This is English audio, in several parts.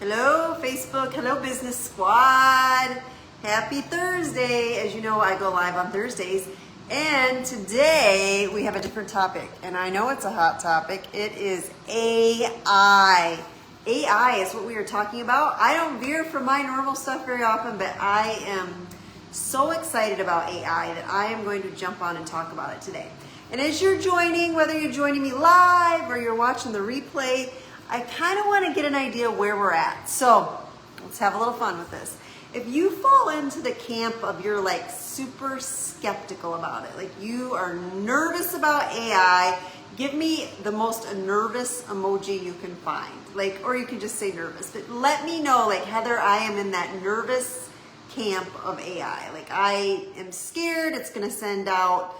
Hello, Facebook. Hello, Business Squad. Happy Thursday. As you know, I go live on Thursdays. And today we have a different topic. And I know it's a hot topic. It is AI. AI is what we are talking about. I don't veer from my normal stuff very often, but I am so excited about AI that I am going to jump on and talk about it today. And as you're joining, whether you're joining me live or you're watching the replay, I kind of want to get an idea where we're at. So let's have a little fun with this. If you fall into the camp of you're like super skeptical about it, like you are nervous about AI, give me the most nervous emoji you can find. Like, or you can just say nervous, but let me know, like, Heather, I am in that nervous camp of AI. Like, I am scared it's going to send out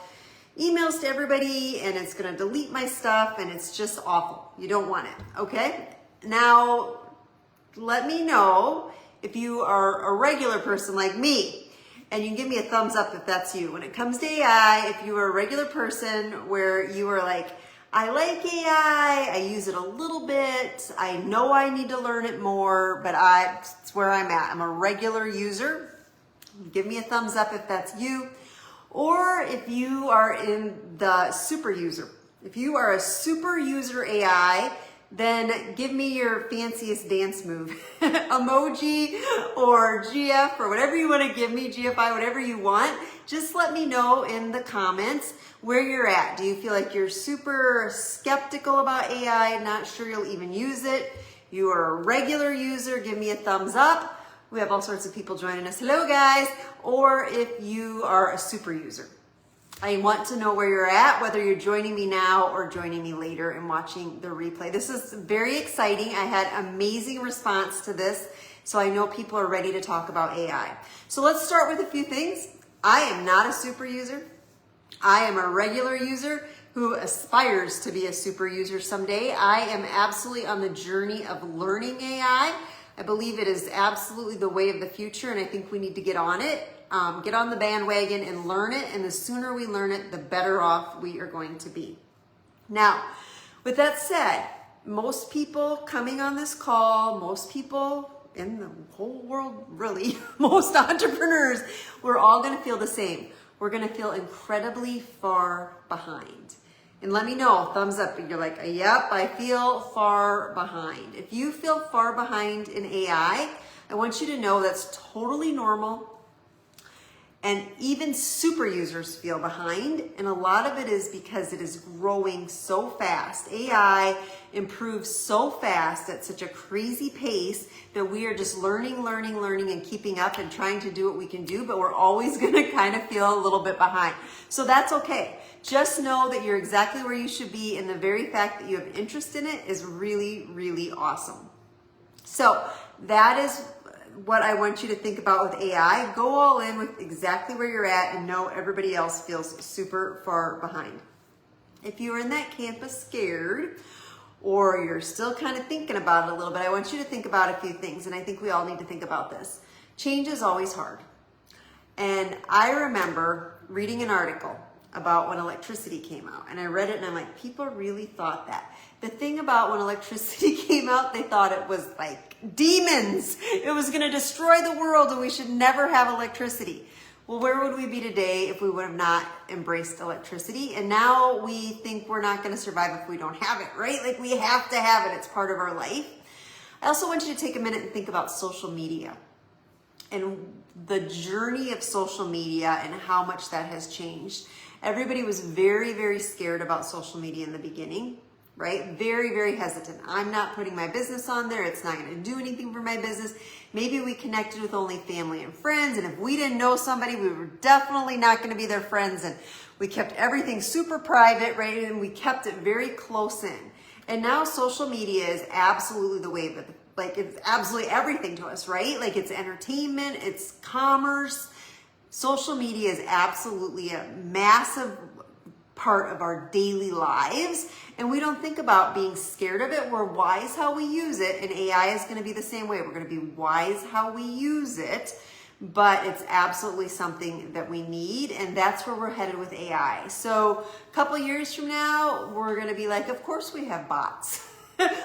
emails to everybody and it's going to delete my stuff and it's just awful. You don't want it. Okay. Now let me know if you are a regular person like me, and you can give me a thumbs up if that's you. When it comes to AI, if you are a regular person where you are like, I like AI, I use it a little bit, I know I need to learn it more, but it's where I'm at. I'm a regular user. Give me a thumbs up if that's you. Or if you are in the super user. If you are a super user AI, then give me your fanciest dance move. Emoji or GF or whatever you want to give me, GFI, whatever you want. Just let me know in the comments where you're at. Do you feel like you're super skeptical about AI, not sure you'll even use it? You are a regular user, give me a thumbs up. We have all sorts of people joining us. Hello, guys. Or if you are a super user. I want to know where you're at, whether you're joining me now or joining me later and watching the replay. This is very exciting. I had amazing response to this, so I know people are ready to talk about AI. So let's start with a few things. I am not a super user. I am a regular user who aspires to be a super user someday. I am absolutely on the journey of learning AI. I believe it is absolutely the way of the future, and I think we need to get on it, get on the bandwagon and learn it, and the sooner we learn it, the better off we are going to be. Now, with that said, most people coming on this call, most people in the whole world, really, most entrepreneurs, we're all going to feel the same. We're going to feel incredibly far behind. And let me know, thumbs up, you're like, yep, I feel far behind. If you feel far behind in AI, I want you to know that's totally normal. And even super users feel behind. And a lot of it is because it is growing so fast. AI improves so fast at such a crazy pace that we are just learning and keeping up and trying to do what we can do, but we're always gonna kind of feel a little bit behind. So that's okay. Just know that you're exactly where you should be, and the very fact that you have interest in it is really, really awesome. So that is what I want you to think about with AI. Go all in with exactly where you're at and know everybody else feels super far behind. If you're in that camp of scared, or you're still kind of thinking about it a little bit, I want you to think about a few things, and I think we all need to think about this. Change is always hard. And I remember reading an article about when electricity came out, and I read it and I'm like, people really thought that. The thing about when electricity came out, they thought it was like demons. It was going to destroy the world and we should never have electricity. Well, where would we be today if we would have not embraced electricity? And now we think we're not going to survive if we don't have it, right? Like, we have to have it. It's part of our life. I also want you to take a minute and think about social media and the journey of social media and how much that has changed. Everybody was very, very scared about social media in the beginning, right? Very, very hesitant. I'm not putting my business on there. It's not going to do anything for my business. Maybe we connected with only family and friends, and if we didn't know somebody, we were definitely not going to be their friends, and we kept everything super private, right? And we kept it very close in. And now social media is absolutely the wave of, like, it's absolutely everything to us, right? Like, it's entertainment, it's commerce. Social media is absolutely a massive part of our daily lives, and we don't think about being scared of it. We're wise how we use it, and AI is going to be the same way. We're going to be wise how we use it, but it's absolutely something that we need, and that's where we're headed with AI. So a couple years from now, we're going to be like, of course we have bots.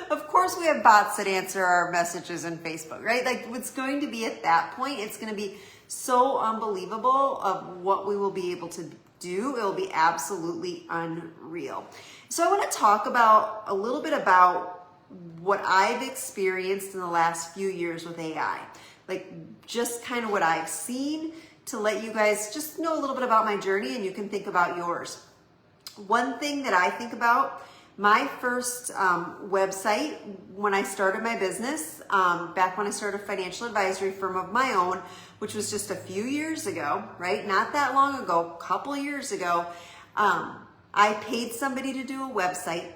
Of course we have bots that answer our messages in Facebook, right? Like it's going to be at that point, it's going to be so unbelievable of what we will be able to do. It will be absolutely unreal. So I want to talk about a little bit about what I've experienced in the last few years with AI. Like just kind of what I've seen to let you guys just know a little bit about my journey and you can think about yours. One thing that I think about, my first website when I started my business, back when I started a financial advisory firm of my own, which was just a few years ago, right? Not that long ago, a couple years ago, I paid somebody to do a website.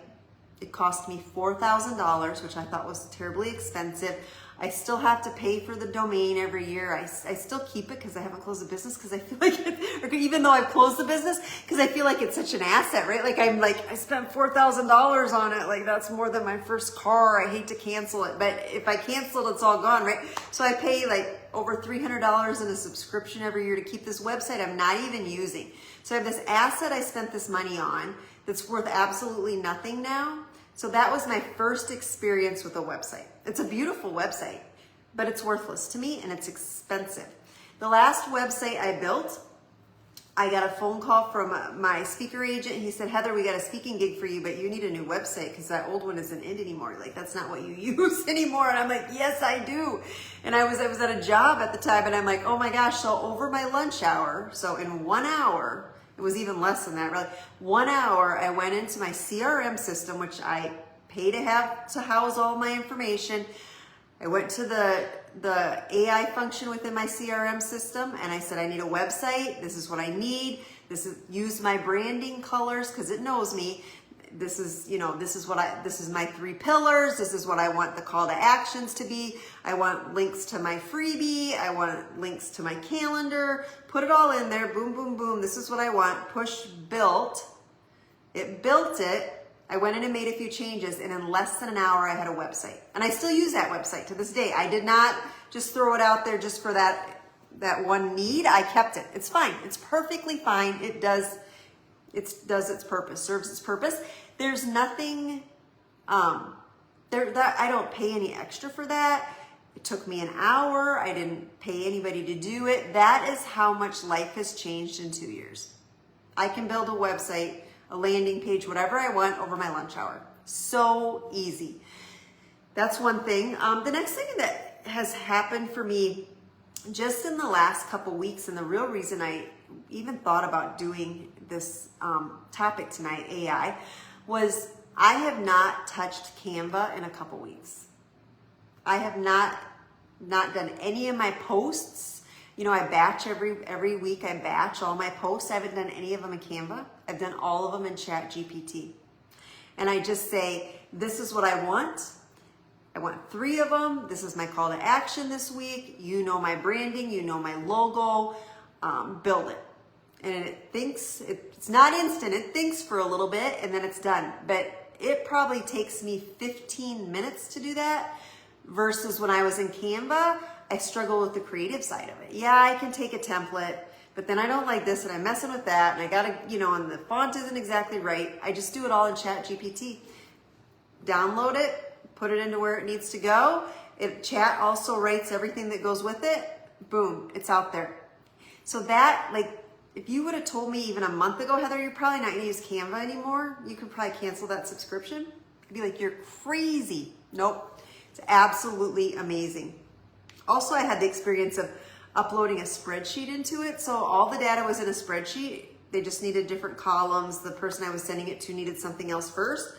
It cost me $4,000, which I thought was terribly expensive. I still have to pay for the domain every year. I still keep it because I haven't closed the business because I feel like it, or even though I've closed the business, because I feel like it's such an asset, right? Like I spent $4,000 on it. Like that's more than my first car. I hate to cancel it, but if I cancel it, it's all gone, right? So I pay like over $300 in a subscription every year to keep this website I'm not even using. So I have this asset I spent this money on that's worth absolutely nothing now. So that was my first experience with a website. It's a beautiful website, but it's worthless to me and it's expensive. The last website I built, I got a phone call from my speaker agent. He said, Heather, we got a speaking gig for you, but you need a new website because that old one isn't in anymore. Like, that's not what you use anymore. And I'm like, yes, I do. And I was at a job at the time and I'm like, oh my gosh. So over my lunch hour, so in 1 hour, it was even less than that, really. 1 hour, I went into my CRM system, which I pay to have to house all my information. I went to the AI function within my CRM system and I said, I need a website. This is what I need. Use my branding colors because it knows me. This is my 3 pillars. This is what I want the call to actions to be. I want links to my freebie. I want links to my calendar. Put it all in there. Boom, boom, boom. This is what I want. Push built. It built it. I went in and made a few changes and in less than an hour I had a website. And I still use that website to this day. I did not just throw it out there just for that one need. I kept it. It's fine. It's perfectly fine. It does its purpose, serves its purpose. There's nothing, I don't pay any extra for that. It took me an hour. I didn't pay anybody to do it. That is how much life has changed in 2 years. I can build a website, a landing page, whatever I want over my lunch hour. So easy. That's one thing. The next thing that has happened for me just in the last couple weeks, and the real reason I even thought about doing this topic tonight, AI, was I have not touched Canva in a couple weeks. I have not done any of my posts. You know, I batch every week. I batch all my posts. I haven't done any of them in Canva. I've done all of them in ChatGPT. And I just say, this is what I want. I want 3 of them. This is my call to action this week. You know my branding. You know my logo. Build it. And it's not instant. It thinks for a little bit and then it's done. But it probably takes me 15 minutes to do that versus when I was in Canva, I struggle with the creative side of it. Yeah, I can take a template, but then I don't like this and I'm messing with that and I gotta, and the font isn't exactly right. I just do it all in ChatGPT. Download it, put it into where it needs to go. Chat also writes everything that goes with it. Boom, it's out there. So that, if you would have told me even a month ago, Heather, you're probably not gonna use Canva anymore, you could probably cancel that subscription. I'd be like, you're crazy. Nope, it's absolutely amazing. Also, I had the experience of uploading a spreadsheet into it. So all the data was in a spreadsheet. They just needed different columns. The person I was sending it to needed something else first.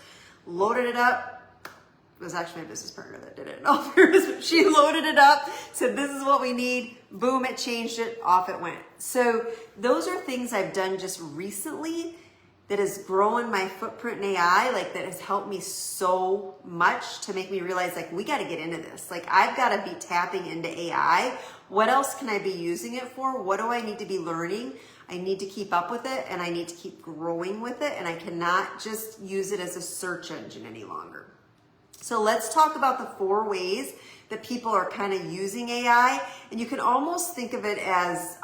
Loaded it up. It was actually my business partner that did it. In all fairness, she loaded it up, said, this is what we need. Boom, it changed it. Off it went. So those are things I've done just recently that has grown my footprint in AI, that has helped me so much to make me realize, we got to get into this. I've got to be tapping into AI. What else can I be using it for? What do I need to be learning? I need to keep up with it and I need to keep growing with it. And I cannot just use it as a search engine any longer. So let's talk about the 4 ways that people are kind of using AI. And you can almost think of it as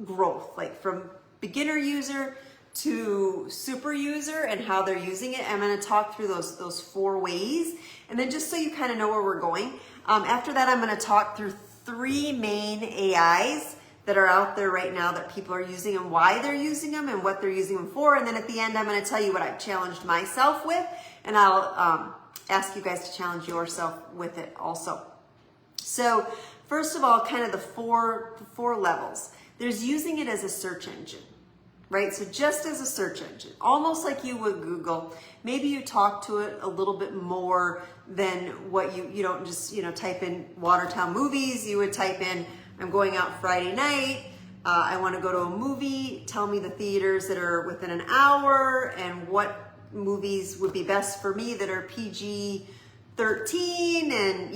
growth, from beginner user to super user and how they're using it. I'm going to talk through those 4 ways, and then just so you kind of know where we're going. After that, I'm going to talk through 3 main AIs that are out there right now that people are using and why they're using them and what they're using them for. And then at the end, I'm going to tell you what I've challenged myself with, and I'll ask you guys to challenge yourself with it also. So first of all, kind of the four levels. There's using it as a search engine, right? So just as a search engine, almost like you would Google. Maybe you talk to it a little bit more than what you don't just, type in Watertown movies. You would type in, I'm going out Friday night. I want to go to a movie. Tell me the theaters that are within an hour and what movies would be best for me that are PG-13 and,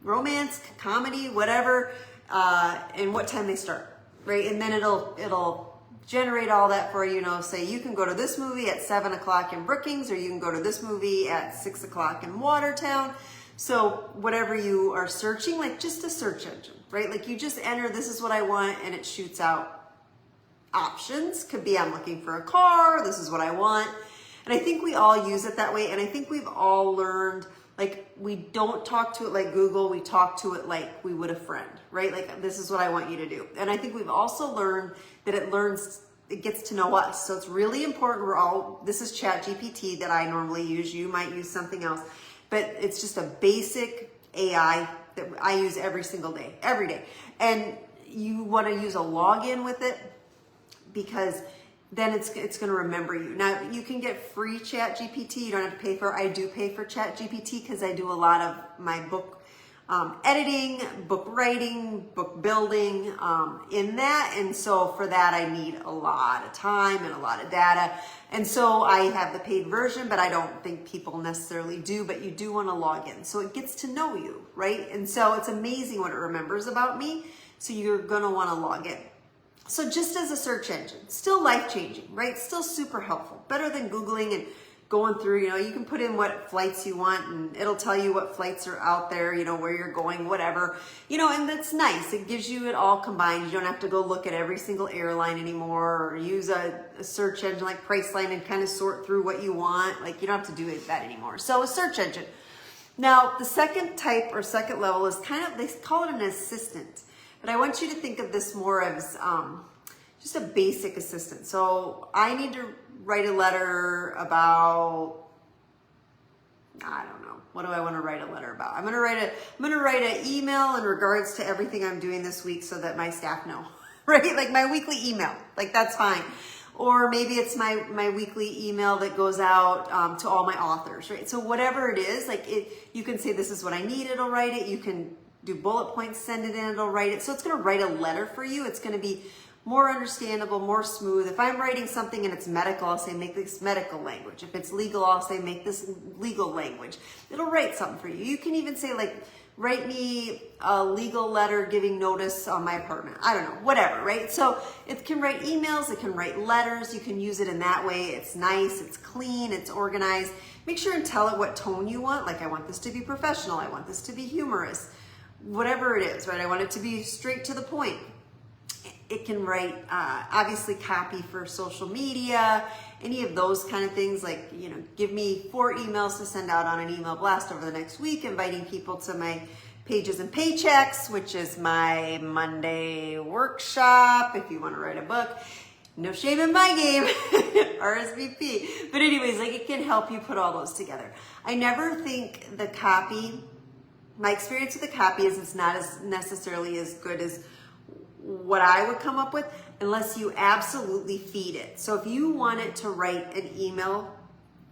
romance, comedy, whatever, and what time they start, right? And then it'll generate all that for you, say you can go to this movie at 7 o'clock in Brookings, or you can go to this movie at 6 o'clock in Watertown. So whatever you are searching, like just a search engine, right? Like you just enter, this is what I want, and it shoots out options. Could be, I'm looking for a car, this is what I want. And I think we all use it that way. And I think we've all learned, like, we don't talk to it like Google, we talk to it like we would a friend, right? Like, this is what I want you to do. And I think we've also learned that it gets to know us. So it's really important. This is ChatGPT that I normally use. You might use something else, but it's just a basic AI that I use every single day, every day. And you want to use a login with it, because then it's going to remember you. Now, you can get free ChatGPT. You don't have to pay for it. I do pay for ChatGPT because I do a lot of my book editing, book writing, book building in that. And so for that, I need a lot of time and a lot of data. And so I have the paid version, but I don't think people necessarily do, but you do want to log in. So it gets to know you, right? And so it's amazing what it remembers about me. So you're going to want to log in. So just as a search engine, still life-changing, right? Still super helpful. Better than Googling and going through, you can put in what flights you want and it'll tell you what flights are out there, where you're going, whatever, and that's nice. It gives you it all combined. You don't have to go look at every single airline anymore, or use a search engine like Priceline and kind of sort through what you want. Like, you don't have to do that anymore. So a search engine. Now, the second type or second level is they call it an assistant. But I want you to think of this more as just a basic assistant. So I need to write a letter about, I don't know, what do I want to write a letter about? I'm going to write an email in regards to everything I'm doing this week so that my staff know, right? Like my weekly email, like that's fine. Or maybe it's my weekly email that goes out to all my authors, right? So whatever it is, you can say, this is what I need, it'll write it. You can do bullet points, send it in, it'll write it. So it's going to write a letter for you. It's going to be more understandable, more smooth. If I'm writing something and it's medical, I'll say, make this medical language. If it's legal, I'll say, make this legal language. It'll write something for you. You can even say, write me a legal letter giving notice on my apartment. I don't know, whatever, right? So it can write emails, it can write letters. You can use it in that way. It's nice, it's clean, it's organized. Make sure and tell it what tone you want. Like, I want this to be professional. I want this to be humorous. Whatever it is, right? I want it to be straight to the point. It can write, obviously, copy for social media, any of those kind of things. Like, give me 4 emails to send out on an email blast over the next week, inviting people to my Pages and Paychecks, which is my Monday workshop. If you want to write a book, no shame in my game, RSVP. But anyways, it can help you put all those together. I never think the copy, my experience with the copy is it's not as necessarily as good as what I would come up with unless you absolutely feed it. So if you wanted to write an email,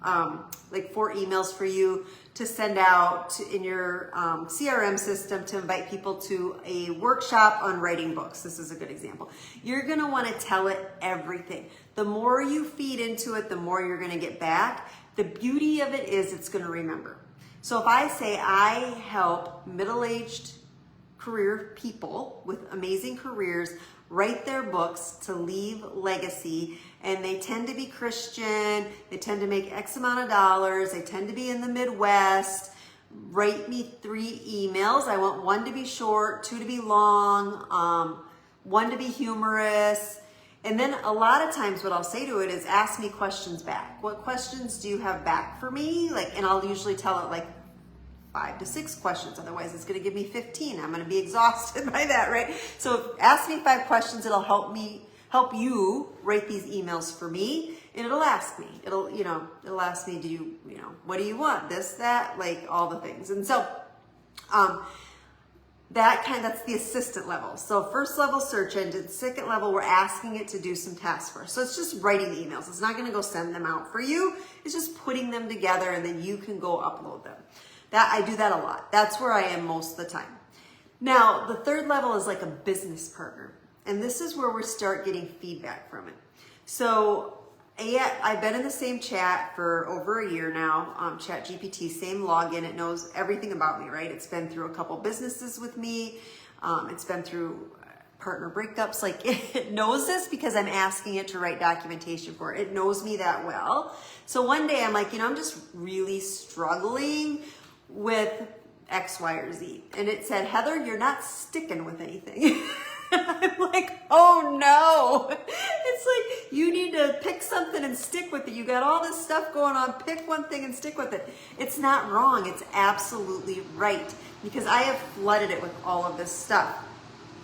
4 emails for you to send out in your CRM system to invite people to a workshop on writing books, this is a good example. You're gonna wanna tell it everything. The more you feed into it, the more you're gonna get back. The beauty of it is it's gonna remember. So if I say I help middle-aged career people with amazing careers write their books to leave legacy, and they tend to be Christian, they tend to make X amount of dollars, they tend to be in the Midwest, write me 3 emails. I want 1 to be short, 2 to be long, 1 to be humorous, And then a lot of times what I'll say to it is ask me questions back. What questions do you have back for me? And I'll usually tell it 5 to 6 questions. Otherwise it's going to give me 15. I'm going to be exhausted by that, right? So ask me 5 questions. It'll help you write these emails for me. And it'll ask me, it'll ask me, what do you want? This, that, all the things. And so, that's the assistant level. So first level search engine, second level, we're asking it to do some tasks for us. So it's just writing the emails. It's not going to go send them out for you. It's just putting them together and then you can go upload them. I do that a lot. That's where I am most of the time. Now, the third level is like a business partner. And this is where we start getting feedback from it. So I've been in the same chat for over a year now, Chat GPT, same login. It knows everything about me, right? It's been through a couple businesses with me. It's been through partner breakups. It knows this because I'm asking it to write documentation for it. It knows me that well. So one day I'm like, I'm just really struggling with X, Y, or Z. And it said, Heather, you're not sticking with anything. I'm like, oh no. It's you need to pick something and stick with it. You got all this stuff going on. Pick one thing and stick with it. It's not wrong. It's absolutely right because I have flooded it with all of this stuff.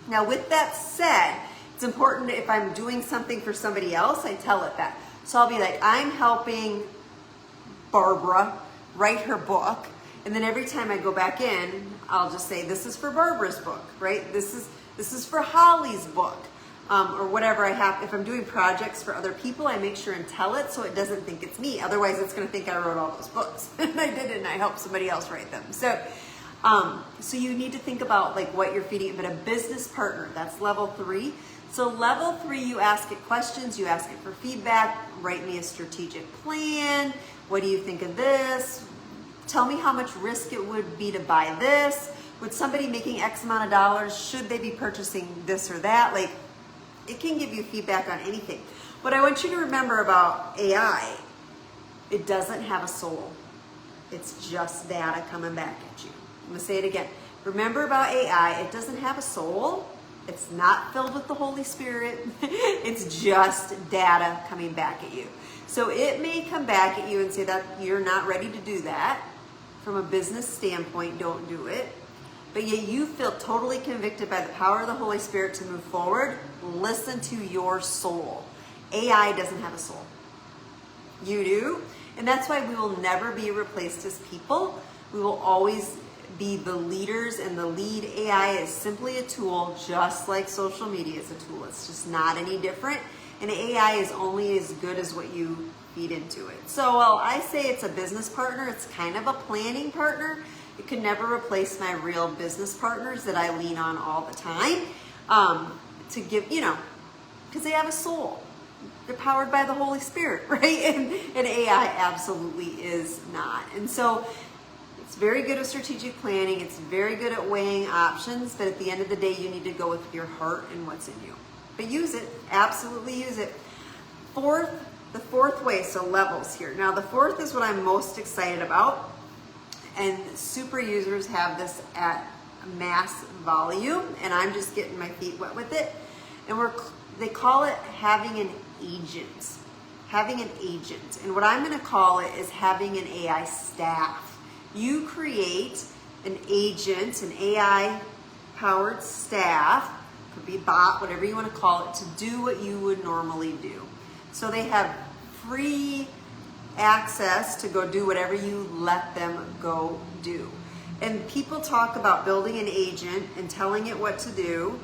Now, with that said, it's important if I'm doing something for somebody else, I tell it that. So I'll be like, I'm helping Barbara write her book. And then every time I go back in, I'll just say, this is for Barbara's book, right? This is for Holly's book, or whatever I have. If I'm doing projects for other people, I make sure and tell it so it doesn't think it's me. Otherwise, it's going to think I wrote all those books. And I didn't, and I helped somebody else write them. So you need to think about what you're feeding it. But a business partner, that's level 3. So level 3, you ask it questions, you ask it for feedback, write me a strategic plan. What do you think of this? Tell me how much risk it would be to buy this. Would somebody making X amount of dollars, should they be purchasing this or that? It can give you feedback on anything. What I want you to remember about AI, it doesn't have a soul. It's just data coming back at you. I'm going to say it again. Remember about AI, it doesn't have a soul. It's not filled with the Holy Spirit. It's just data coming back at you. So it may come back at you and say that you're not ready to do that. From a business standpoint, don't do it. But yet you feel totally convicted by the power of the Holy Spirit to move forward. Listen to your soul. AI doesn't have a soul. You do. And that's why we will never be replaced as people. We will always be the leaders, and the lead. AI is simply a tool, just like social media is a tool. It's just not any different. And AI is only as good as what you feed into it. So while I say it's a business partner, it's kind of a planning partner. It could never replace my real business partners that I lean on all the time to give, because they have a soul. They're powered by the Holy Spirit, right? And AI absolutely is not. And so it's very good at strategic planning. It's very good at weighing options. But at the end of the day, you need to go with your heart and what's in you. But use it. Absolutely use it. The fourth way, so levels here. Now, the fourth is what I'm most excited about. And super users have this at mass volume. And I'm just getting my feet wet with it. And they call it having an agent. Having an agent. And what I'm going to call it is having an AI staff. You create an agent, an AI-powered staff, could be bot, whatever you want to call it, to do what you would normally do. So they have free access to go do whatever you let them go do. And people talk about building an agent and telling it what to do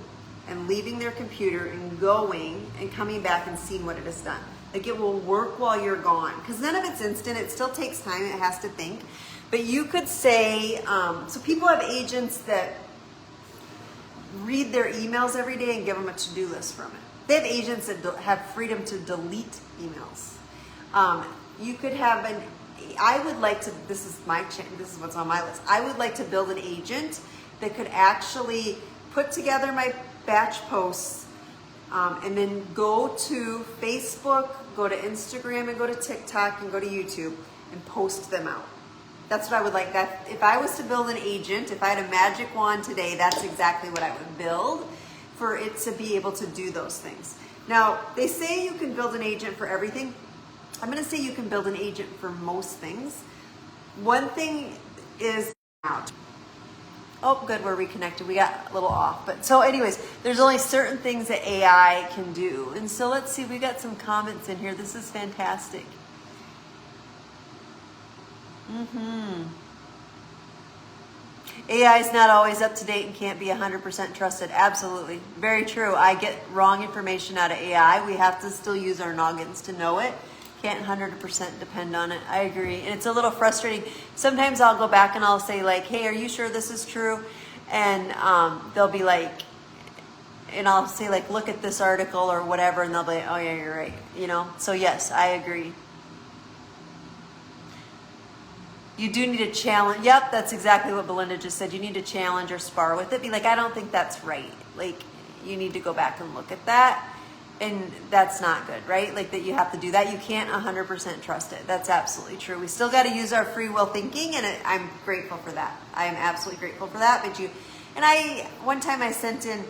and leaving their computer and going and coming back and seeing what it has done. It will work while you're gone. Because none of it's instant. It still takes time. It has to think. But you could say, so people have agents that read their emails every day and give them a to-do list from it. They have agents that have freedom to delete emails. You could have I would like to, this is what's on my list. I would like to build an agent that could actually put together my batch posts and then go to Facebook, go to Instagram, and go to TikTok, and go to YouTube and post them out. That's what I would like. That if I was to build an agent, if I had a magic wand today, that's exactly what I would build for it to be able to do those things. Now, they say you can build an agent for everything. I'm going to say you can build an agent for most things. One thing is out. Oh, good, we're reconnected. We got a little off. But so anyways, there's only certain things that AI can do. And so let's see, we got some comments in here. This is fantastic. AI is not always up to date and can't be 100% trusted. Absolutely. Very true. I get wrong information out of AI. We have to still use our noggins to know it. Can't 100% depend on it. I agree. And it's a little frustrating. Sometimes I'll go back and I'll say like, hey, are you sure this is true? And they'll be like, and I'll say like, look at this article or whatever. And they'll be like, oh yeah, you're right. You know? So yes, I agree. You do need to challenge. Yep, that's exactly what Belinda just said. You need to challenge or spar with it. Be like, I don't think that's right. Like, you need to go back and look at that. And that's not good, right? Like that you have to do that. You can't 100% trust it. That's absolutely true. We still got to use our free will thinking, and I'm grateful for that. I am absolutely grateful for that. But one time I sent in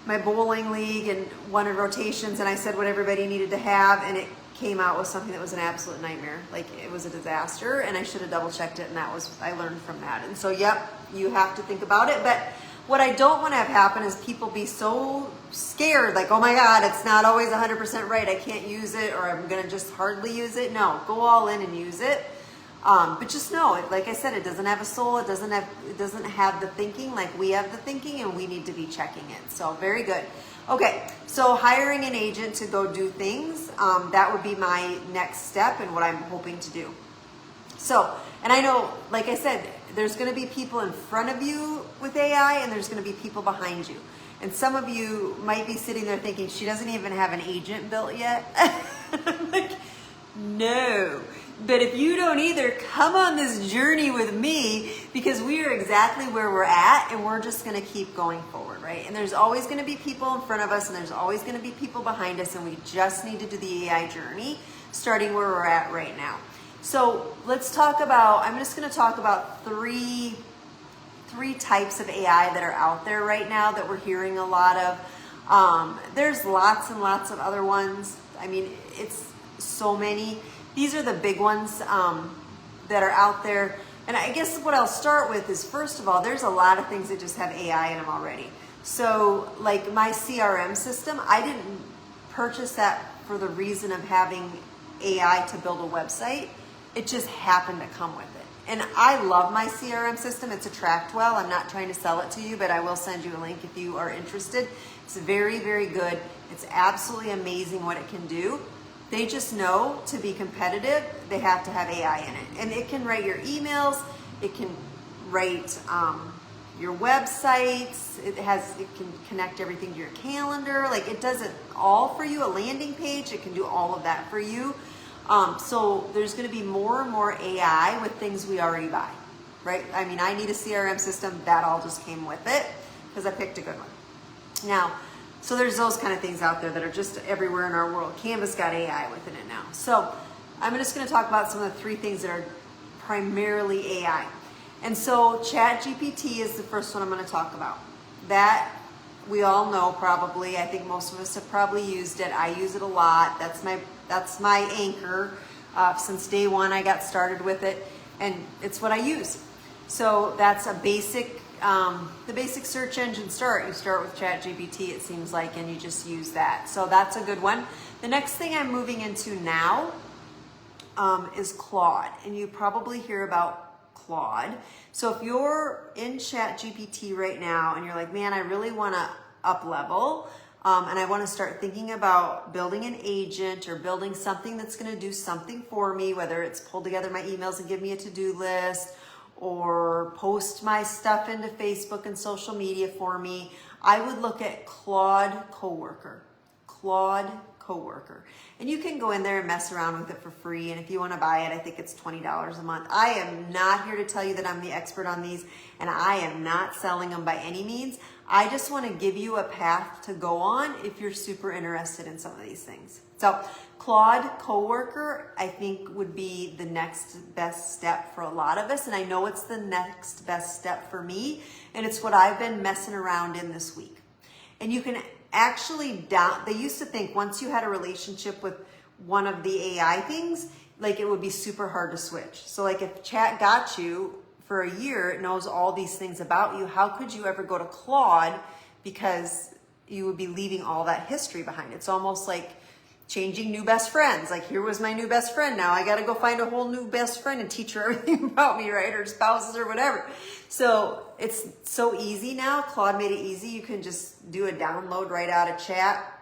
my bowling league and wanted rotations, and I said what everybody needed to have, and it came out with something that was an absolute nightmare. Like it was a disaster, and I should have double checked it, and I learned from that. And so, yep, you have to think about it. But what I don't want to have happen is people be so scared, like, oh my God, it's not always 100% right. I can't use it, or I'm going to just hardly use it. No, go all in and use it. But just know it. Like I said, it doesn't have a soul. It doesn't have the thinking like we have the thinking, and we need to be checking it. So very good. Okay, so hiring an agent to go do things, that would be my next step and what I'm hoping to do. So, and I know, like I said, there's going to be people in front of you with AI, and there's going to be people behind you. And some of you might be sitting there thinking, she doesn't even have an agent built yet. Like, no. But if you don't either, come on this journey with me, because we are exactly where we're at, and we're just going to keep going forward, right? And there's always going to be people in front of us, and there's always going to be people behind us, and we just need to do the AI journey, starting where we're at right now. So let's talk about, I'm just going to talk about three types of AI that are out there right now that we're hearing a lot of. There's lots and lots of other ones. I mean, it's so many. These are the big ones that are out there. And I guess what I'll start with is, first of all, there's a lot of things that just have AI in them already. So like my CRM system, I didn't purchase that for the reason of having AI to build a website. It just happened to come with it. And I love my CRM system. It's a Tractwell. I'm not trying to sell it to you, but I will send you a link if you are interested. It's very, very good. It's absolutely amazing what it can do. They just know to be competitive, they have to have AI in it. And it can write your emails. It can write your websites. It can connect everything to your calendar. Like it does it all for you. A landing page, it can do all of that for you. So there's going to be more and more AI with things we already buy, right? I mean, I need a CRM system. That all just came with it because I picked a good one. Now, so there's those kind of things out there that are just everywhere in our world. Canva's got AI within it now. So I'm just going to talk about some of the three things that are primarily AI. And so ChatGPT is the first one I'm going to talk about. That we all know probably. I think most of us have probably used it. I use it a lot. That's my anchor. Since day one, I got started with it, and it's what I use. So that's a basic, the basic search engine start. You start with ChatGPT, it seems like, and you just use that. So that's a good one. The next thing I'm moving into now is Claude, and you probably hear about Claude. So if you're in ChatGPT right now and you're like, man, I really want to up level, and I want to start thinking about building an agent or building something that's going to do something for me, whether it's pull together my emails and give me a to-do list or post my stuff into Facebook and social media for me, I would look at Claude Coworker. Claude Coworker. And you can go in there and mess around with it for free. And if you want to buy it, I think it's $20 a month. I am not here to tell you that I'm the expert on these, and I am not selling them by any means. I just want to give you a path to go on if you're super interested in some of these things. So Claude Coworker, I think, would be the next best step for a lot of us. And I know it's the next best step for me. And it's what I've been messing around in this week. And you can actually they used to think once you had a relationship with one of the AI things, like it would be super hard to switch. So like if chat got you for a year, it knows all these things about you, how could you ever go to Claude? Because you would be leaving all that history behind. It's almost like changing new best friends. Like here was my new best friend. Now I got to go find a whole new best friend and teach her everything about me, right? Or spouses or whatever. So it's so easy now. Claude made it easy. You can just do a download right out of chat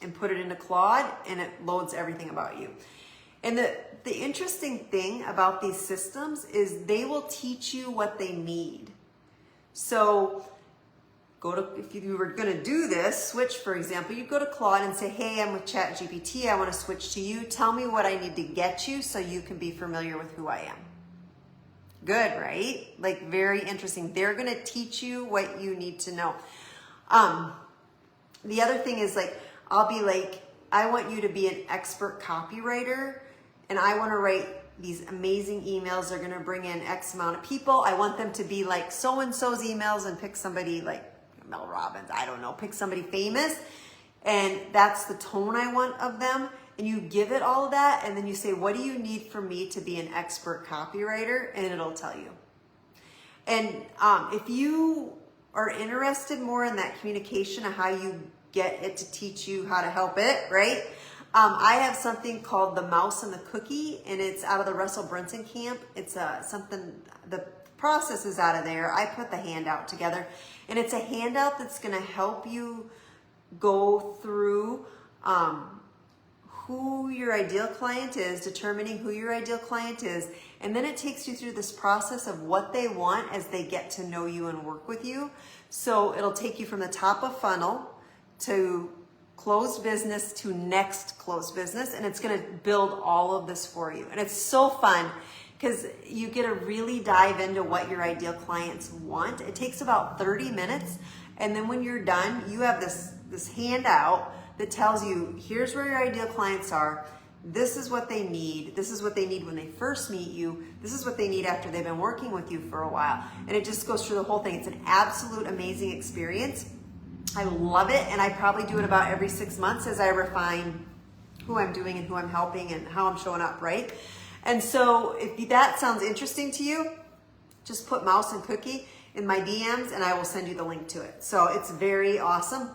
and put it into Claude and it loads everything about you. And the interesting thing about these systems is they will teach you what they need. So if you were going to do this, switch, for example, you go to Claude and say, hey, I'm with ChatGPT. I want to switch to you. Tell me what I need to get you so you can be familiar with who I am. Good, right? Like very interesting. They're going to teach you what you need to know. The other thing is like, I'll be like, I want you to be an expert copywriter and I want to write these amazing emails. They're going to bring in X amount of people. I want them to be like so-and-so's emails and pick somebody like Mel Robbins, I don't know, pick somebody famous. And that's the tone I want of them. And you give it all of that. And then you say, what do you need for me to be an expert copywriter? And it'll tell you. And if you are interested more in that communication of how you get it to teach you how to help it, right? I have something called The Mouse and the Cookie, and it's out of the Russell Brunson camp. It's something, the process is out of there. I put the handout together, and it's a handout that's going to help you go through who your ideal client is, determining who your ideal client is, and then it takes you through this process of what they want as they get to know you and work with you. So it'll take you from the top of funnel to closed business to next closed business, and it's going to build all of this for you. And it's so fun because you get to really dive into what your ideal clients want. It takes about 30 minutes, and then when you're done, you have this handout that tells you, here's where your ideal clients are, this is what they need, this is what they need when they first meet you, this is what they need after they've been working with you for a while. And it just goes through the whole thing. It's an absolute amazing experience. I love it, and I probably do it about every 6 months as I refine who I'm doing and who I'm helping and how I'm showing up, right? And so if that sounds interesting to you, just put Mouse and Cookie in my DMs and I will send you the link to it. So it's very awesome.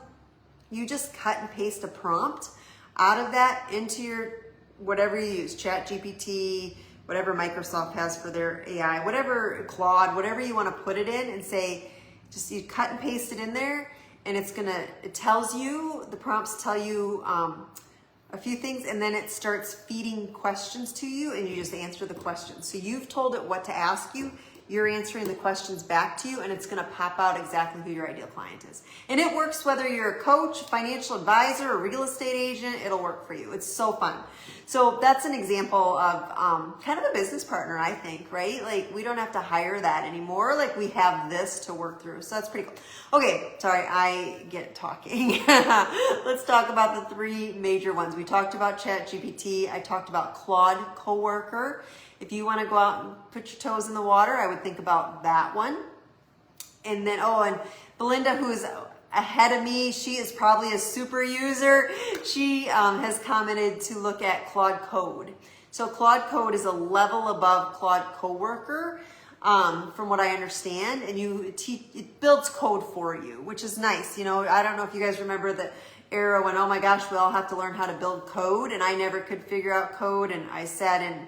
You just cut and paste a prompt out of that into your, whatever you use, ChatGPT, whatever Microsoft has for their AI, whatever, Claude, whatever you want to put it in, and say, just you cut and paste it in there, and it tells you, the prompts tell you a few things, and then it starts feeding questions to you, and you just answer the questions. So you've told it what to ask you, you're answering the questions back to you, and it's gonna pop out exactly who your ideal client is. And it works whether you're a coach, financial advisor, a real estate agent, it'll work for you. It's so fun. So that's an example of kind of a business partner, I think, right? Like we don't have to hire that anymore. Like we have this to work through. So that's pretty cool. Okay, sorry, I get talking. Let's talk about the three major ones. We talked about ChatGPT. I talked about Claude Coworker. If you want to go out and put your toes in the water, I would think about that one. And then, and Belinda, who's ahead of me, she is probably a super user. She has commented to look at Claude Code. So Claude Code is a level above Claude Coworker, from what I understand, and it builds code for you, which is nice. You know, I don't know if you guys remember the era when, oh my gosh, we all have to learn how to build code, and I never could figure out code, and I sat in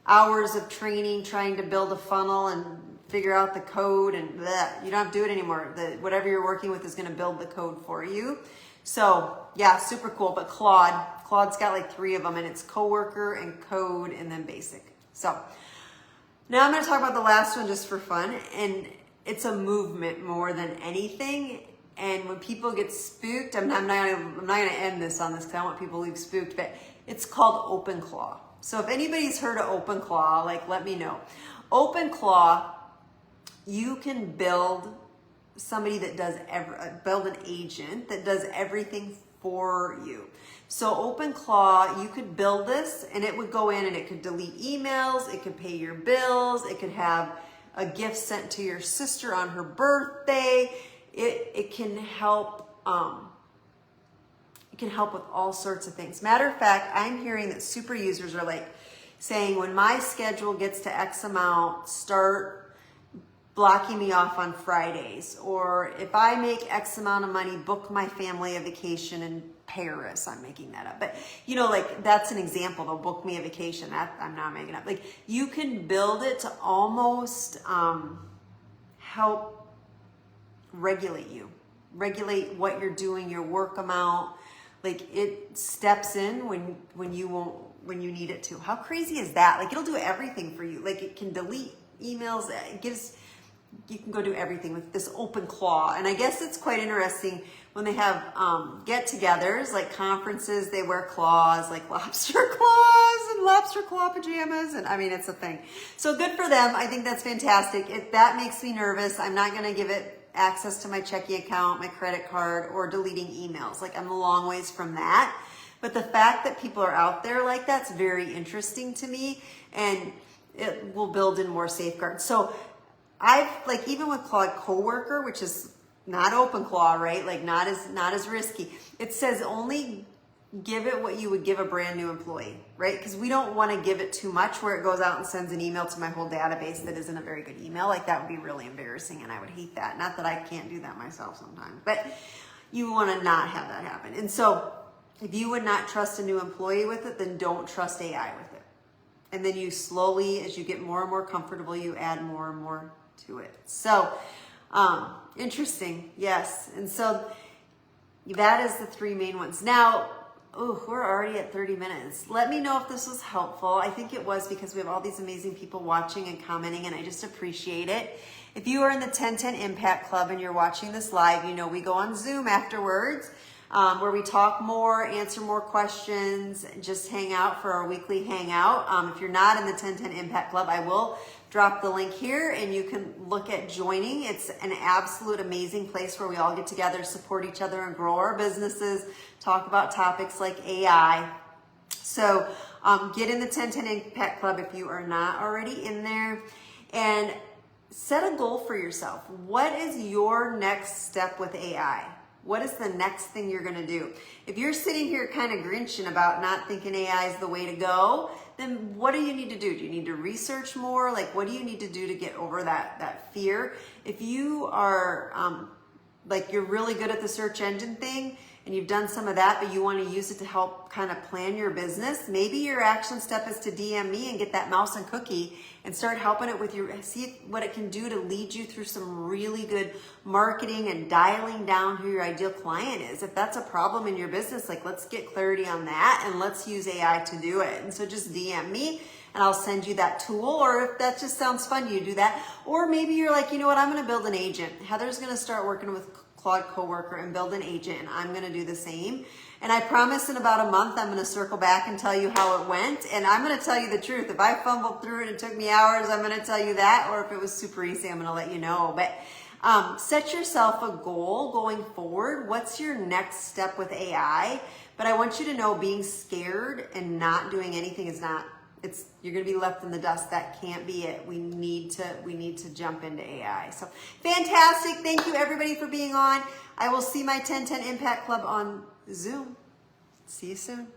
hours of training trying to build a funnel and figure out the code, and bleh, you don't have to do it anymore. Whatever you're working with is going to build the code for you. So yeah, super cool. But Claude's got like 3 of them, and it's Coworker and Code and then Basic. So now I'm going to talk about the last one just for fun, and it's a movement more than anything. And when people get spooked, I'm not going to end this on this because I want people to leave spooked, but it's called OpenClaw. So if anybody's heard of OpenClaw, like let me know. OpenClaw, you can build somebody that does build an agent that does everything for you. So OpenClaw, you could build this and it would go in and it could delete emails, it could pay your bills, it could have a gift sent to your sister on her birthday. It can help It can help with all sorts of things. Matter of fact, I'm hearing that super users are like saying, when my schedule gets to X amount, start blocking me off on Fridays. Or if I make X amount of money, book my family a vacation in Paris. I'm making that up. But you know, like that's an example. They'll book me a vacation. That I'm not making up. Like you can build it to almost help regulate you. Regulate what you're doing, your work amount. Like it steps in when you need it to. How crazy is that? Like it'll do everything for you. Like it can delete emails. You can go do everything with this open claw. And I guess it's quite interesting when they have get-togethers, like conferences, they wear claws, like lobster claws and lobster claw pajamas. And I mean, it's a thing. So good for them. I think that's fantastic. That makes me nervous. I'm not going to give it access to my checking account, my credit card, or deleting emails. Like I'm a long ways from that. But the fact that people are out there like that's very interesting to me, and it will build in more safeguards. So I've like, even with Claude Coworker, which is not open claw, right? Like not as risky. It says only give it what you would give a brand new employee, right? Because we don't want to give it too much where it goes out and sends an email to my whole database that isn't a very good email. Like that would be really embarrassing, and I would hate that. Not that I can't do that myself sometimes, but you want to not have that happen. And so if you would not trust a new employee with it, then don't trust AI with it. And then you slowly, as you get more and more comfortable, you add more and more to it. So interesting. Yes. And so that is the three main ones. Now, we're already at 30 minutes. Let me know if this was helpful. I think it was, because we have all these amazing people watching and commenting, and I just appreciate it. If you are in the 1010 Impact Club and you're watching this live, you know we go on Zoom afterwards, where we talk more, answer more questions, just hang out for our weekly hangout. If you're not in the 1010 Impact Club, I will drop the link here and you can look at joining. It's an absolute amazing place where we all get together, support each other, and grow our businesses, talk about topics like AI. So get in the 1010 Impact Club if you are not already in there, and set a goal for yourself. What is your next step with AI? What is the next thing you're going to do? If you're sitting here kind of grinching about not thinking AI is the way to go, then what do you need to do? Do you need to research more? Like, what do you need to do to get over that fear? If you are like you're really good at the search engine thing and you've done some of that, but you want to use it to help kind of plan your business, maybe your action step is to DM me and get that mouse and cookie and start helping it with see what it can do to lead you through some really good marketing and dialing down who your ideal client is. If that's a problem in your business, like let's get clarity on that and let's use AI to do it. And so just DM me and I'll send you that tool. Or if that just sounds fun, you do that. Or maybe you're like, you know what, I'm going to build an agent. Heather's going to start working with Claude Coworker and build an agent, and I'm going to do the same. And I promise in about a month, I'm going to circle back and tell you how it went. And I'm going to tell you the truth. If I fumbled through it and it took me hours, I'm going to tell you that. Or if it was super easy, I'm going to let you know. But set yourself a goal going forward. What's your next step with AI? But I want you to know being scared and not doing anything is not, you're going to be left in the dust. That can't be it. We need to jump into AI. So fantastic. Thank you everybody for being on. I will see my 1010 Impact Club on Zoom. See you soon.